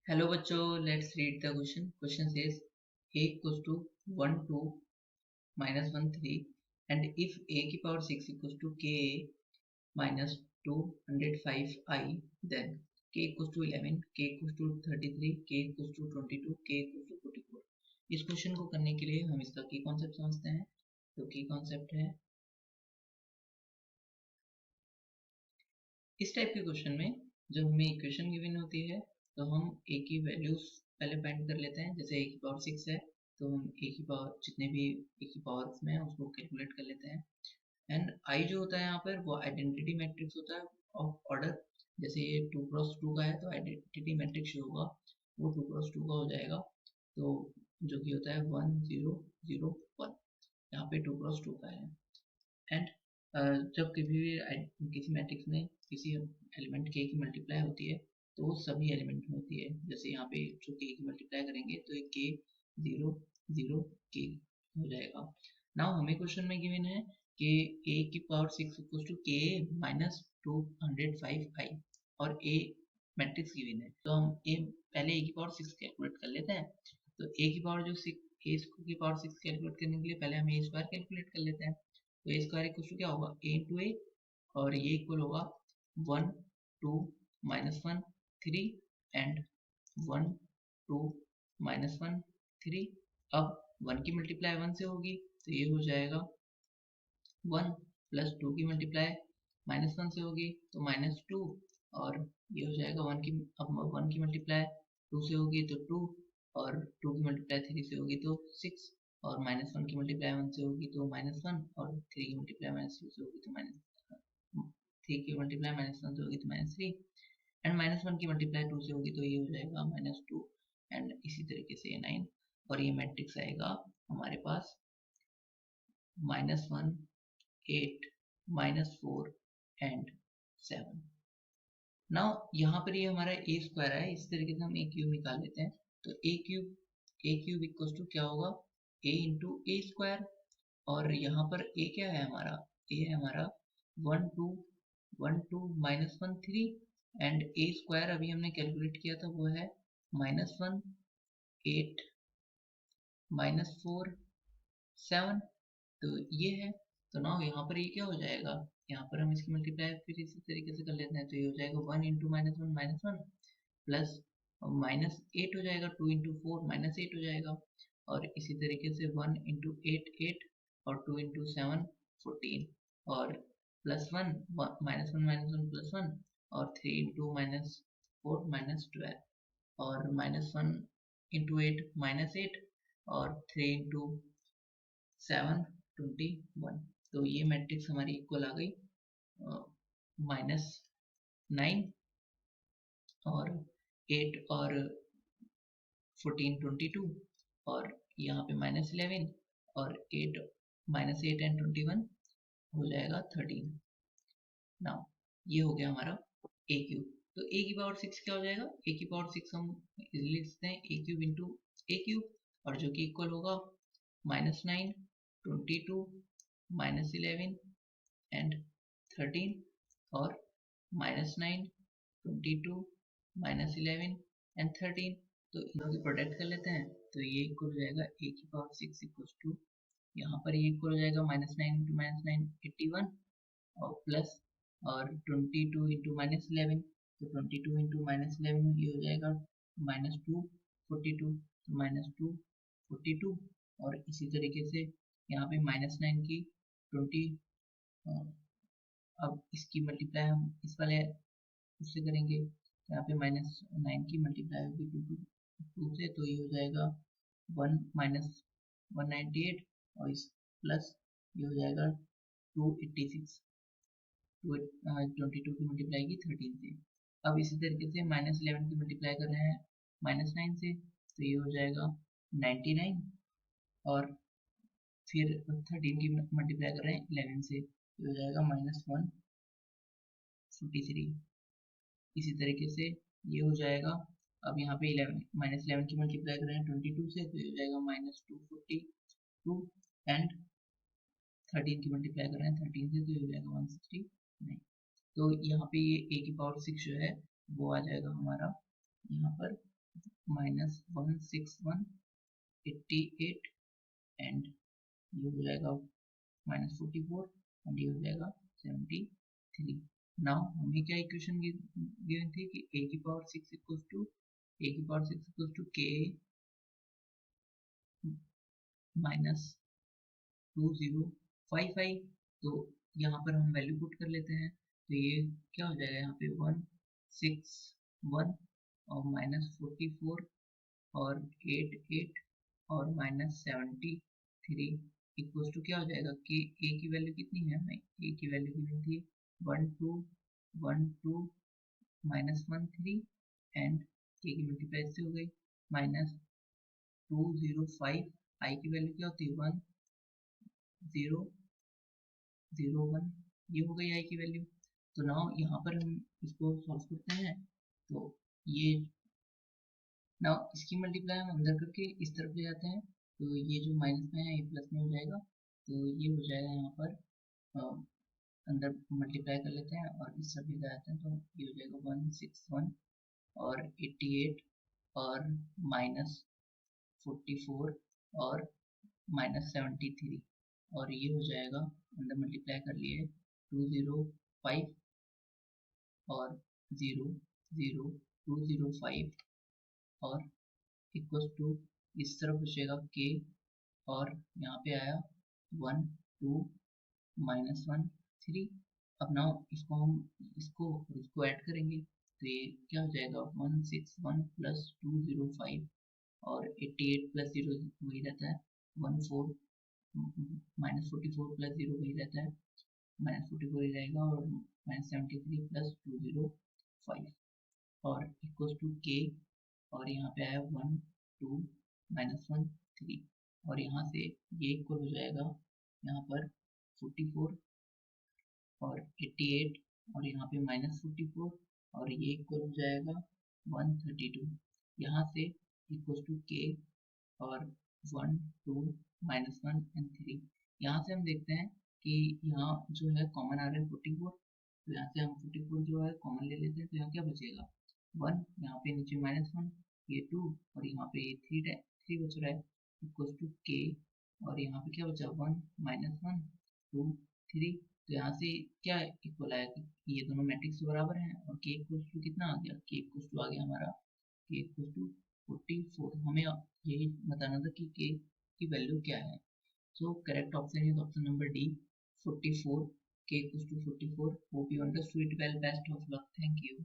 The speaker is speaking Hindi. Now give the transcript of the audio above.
Hello बच्चों, let's read the question. Question says a equals to 1 2 minus 1 3 and if a की power 6 equals to k minus 205 I then k equals to 11, k equals to 33, k equals to 22, k equals to 44. इस क्वेश्चन को करने के लिए हम इसका की कॉन्सेप्ट समझते हैं. तो की कॉन्सेप्ट है इस टाइप के क्वेश्चन में जब हमें इक्वेशन गिवन होती है तो हम a की वैल्यूज पहले फाइंड कर लेते हैं. जैसे a की पावर 6 है तो हम a की पावर जितने भी a की पावर्स में है उसको कैलकुलेट कर लेते हैं. एंड i जो होता है यहाँ पर वो आइडेंटिटी मैट्रिक्स होता है ऑफ ऑर्डर. जैसे ये 2x2 का है तो आइडेंटिटी मैट्रिक्स जो होगा वो 2x2 का हो जाएगा. तो जो कि होता है 1 0 0 1. यहाँ पे 2x2 का है. एंड जब कभी भी किसी मैट्रिक्स में किसी एलिमेंट k की मल्टीप्लाई होती है तो वो सभी एलिमेंट में होती है. जैसे यहाँ पे जो k की मल्टीप्लाई करेंगे तो ये k 0 0 k हो जाएगा. नाउ हमें क्वेश्चन में गिवन है कि a की power 6 equal to k minus 205 i और a मैट्रिक्स गिवन है. तो हम पहले a की पावर 6 कैलकुलेट कर लेते हैं. तो a की पावर जो 6 a की पावर 6 कैलकुलेट करने के लिए पहले हम a स्क्वायर कैलकुलेट कर लेते हैं. तो ए स्क्वायर इक्वल टू क्या होगा a इंटू ए और ये इक्वल होगा 1 2 माइनस 1 3 एंड 1 2 माइनस 1 3. अब 1 की मल्टीप्लाई 1 से होगी तो ये हो जाएगा 1 प्लस 2 की मल्टीप्लाई माइनस 1 से होगी तो माइनस 2 और ये हो जाएगा 1 की. अब 1 की मल्टीप्लाई 2 से होगी तो 2 और 2 की मल्टीप्लाई 3 से होगी तो 6 और माइनस 1 की मल्टीप्लाई 1 से होगी तो माइनस 1 और 3 की मल्टीप्लाई माइनस 2 से होगी तो माइनस 3 की मल्टीप्लाई माइनस 1 से होगी तो माइनस 3 एंड माइनस 1 की मल्टीप्लाई 2 से होगी तो ये हो जाएगा माइनस 2 एंड इसी तरीके से 9 और ये मैट्रिक्स आएगा हमारे पास -1 8 -4 एंड 7. नाउ यहाँ पर ये हमारा a स्क्वायर है. इस तरीके से हम a क्यूब निकाल लेते हैं. तो a क्यूब इक्वल टू क्या होगा a इंटू ए स्क्वायर और यहाँ पर a क्या है हमारा a है हमारा 1 2 1 2 माइनस 1 3 एंड a स्क्वायर अभी हमने कैलकुलेट किया था वो है -1 8 -4 7. तो ये है. तो नाउ यहाँ पर ये क्या हो जाएगा यहाँ पर हम इसकी मल्टीप्लाई फिर इसी तरीके से कर लेते हैं. तो ये हो जाएगा 1 इंटू -1 प्लस -8 हो जाएगा 2 इंटू 4 -8 हो जाएगा और इसी तरीके से 1 इंटू 8 8 और 2 इंटू 7 14 और +1 -1 प्लस 1 और 3 इंटू -4 -12 और -1 इंटू 8 -8 और 3 इंटू 7 21. तो ये मैट्रिक्स हमारी इक्वल आ गई -9 और 8 और 14 22 और यहाँ पे -11 और 8 -8 एंड 21 हो जाएगा 13. नाउ ये हो गया हमारा a क्यूब. तो a की पावर 6 क्या हो जाएगा a की पावर 6 हम इजीली लिख सकते हैं a cube into a cube और जो कि इक्वल होगा -9 22 -11 एंड 13 और -9 22 -11 एंड 13. तो इनों की प्रोडक्ट कर लेते हैं. तो ये इक्वल हो जाएगा a की पावर 6 इक्वल टू यहाँ पर ये इक्वल हो जाएगा -9 इंटू -9 81 और प्लस और 22 इंटू -11 तो 22 इंटू -11 ये हो जाएगा -2 42 -2 42 और इसी तरीके से यहाँ पे -9 की 20 अब इसकी मल्टीप्लाई हम इस वाले उससे करेंगे. यहाँ पे -9 की मल्टीप्लाई होगी 2 से तो ये हो जाएगा 1 -198 और इस प्लस ये हो जाएगा 286 22 की मल्टीप्लाई की 13 से. अब इसी तरीके से -11 की मल्टीप्लाई कर रहे हैं -9 से तो ये हो जाएगा 99 और फिर 13 की मल्टीप्लाई कर रहे हैं 11 से तो हो जाएगा -143. इसी तरीके से ये हो जाएगा. अब यहाँ पे 11 की मल्टीप्लाई कर रहे हैं 22 से तो ये हो जाएगा -242 एंड 13 की मल्टीप्लाई कर रहे हैं 13 से तो ये हो जाएगा 169. तो यहाँ पे ये a की पावर 6 जो है वो आ जाएगा हमारा यहाँ पर -16188 एंड ये हो जाएगा -44 एंड ये हो जाएगा 73। नाउ हमें क्या इक्वेशन गिवन थी कि a की पावर 6 इक्वल्स टू k -2055। तो यहाँ पर हम वैल्यू पुट कर लेते हैं, तो ये क्या हो जाएगा, यहाँ पे 161 और -44 और 88 और -73 इक्वल्स टू क्या हो जाएगा कि a की वैल्यू कितनी है, हमें a की वैल्यू कितनी थी 1212 -13 एंड k की मल्टीप्लाई से हो गई -205। i की वैल्यू क्या होती है 1001, ये हो गई i की वैल्यू। तो नाउ यहाँ पर हम इसको सॉल्व करते हैं, तो ये नाउ इसकी मल्टीप्लाई हम अंदर करके इस तरफ ले जाते हैं, तो ये जो माइनस में है ये प्लस में हो जाएगा, तो ये हो जाएगा यहाँ पर अंदर मल्टीप्लाई कर लेते हैं और इस तरफ ले जाते हैं, तो ये हो जाएगा 161 और 88 और -44 और -73 और ये हो जाएगा अंदर मल्टीप्लाई कर लिए 205 और 00205 और इक्वल टू इस तरफ बचेगा k और यहाँ पे आया 1 2 -1 3। अब ना इसको ऐड करेंगे, तो ये क्या हो जाएगा 161 प्लस 205 और 88 प्लस 0 वही रहता है 14 -44 प्लस 0 वही रहता है -44 ही रहेगा और -73 प्लस 205 और इक्वल टू k और यहाँ पे आया 1 2 -1 3 और यहाँ से ये इक्वल हो जाएगा यहाँ पर 44 और 88 और यहाँ पे -44 और ये इक्वल हो जाएगा 132। यहाँ से इक्वल टू k और 1 2 -1 एंड 3। यहाँ से हम देखते हैं कि यहाँ जो है कॉमन आ रहा है 44, तो यहाँ से हम 44 जो है कॉमन ले लेते हैं, तो यहाँ क्या बचेगा 1, यहाँ पे नीचे -1, ये 2 और यहाँ पे ये 3 बच रहा है इक्वल टू k और यहाँ पे क्या बचा 1 -1 2 3। तो यहाँ से क्या इक्वल आया कि ये दोनों मैट्रिक्स बराबर हैं और k इक्वल टू कितना आ गया, k इक्वल टू आ गया हमारा k इक्वल टू 44। हमें यही बताना था कि k की वैल्यू क्या है, so correct option is option number D 44, k equal to 44। Hope you understood it well, best of luck, thank you.